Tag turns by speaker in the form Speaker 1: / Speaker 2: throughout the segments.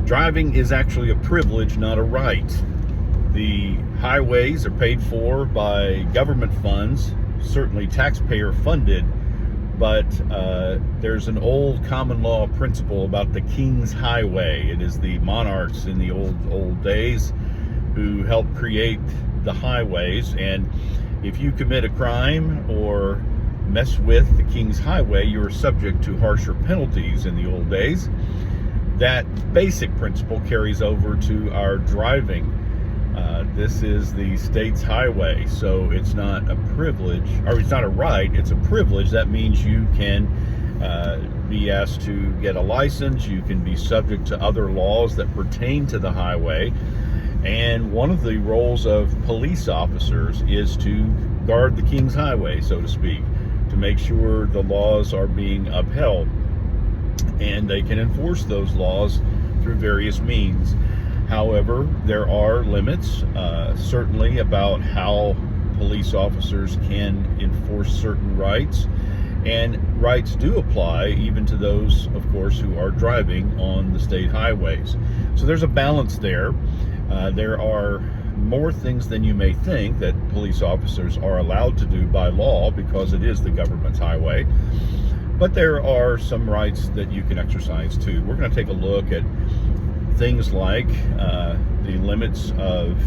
Speaker 1: Driving is actually a privilege, not a right. The highways are paid for by government funds, certainly taxpayer funded, but there's an old common law principle about the King's Highway. It is the monarchs in the old days who helped create the highways, and if you commit a crime or mess with the King's Highway, you're subject to harsher penalties in the old days. That basic principle carries over to our driving. This is the state's highway, so it's not a privilege, or it's not a right, it's a privilege. That means you can be asked to get a license, you can be subject to other laws that pertain to the highway, and one of the roles of police officers is to guard the King's Highway, so to speak, to make sure the laws are being upheld, and they can enforce those laws through various means. However, there are limits, certainly about how police officers can enforce certain rights, and rights do apply even to those, of course, who are driving on the state highways. So there's a balance there. There are more things than you may think that police officers are allowed to do by law because it is the government's highway. But there are some rights that you can exercise too. We're going to take a look at things like the limits of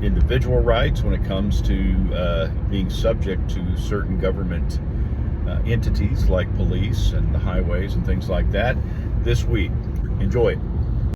Speaker 1: individual rights when it comes to being subject to certain government entities like police and the highways and things like that this week. Enjoy it.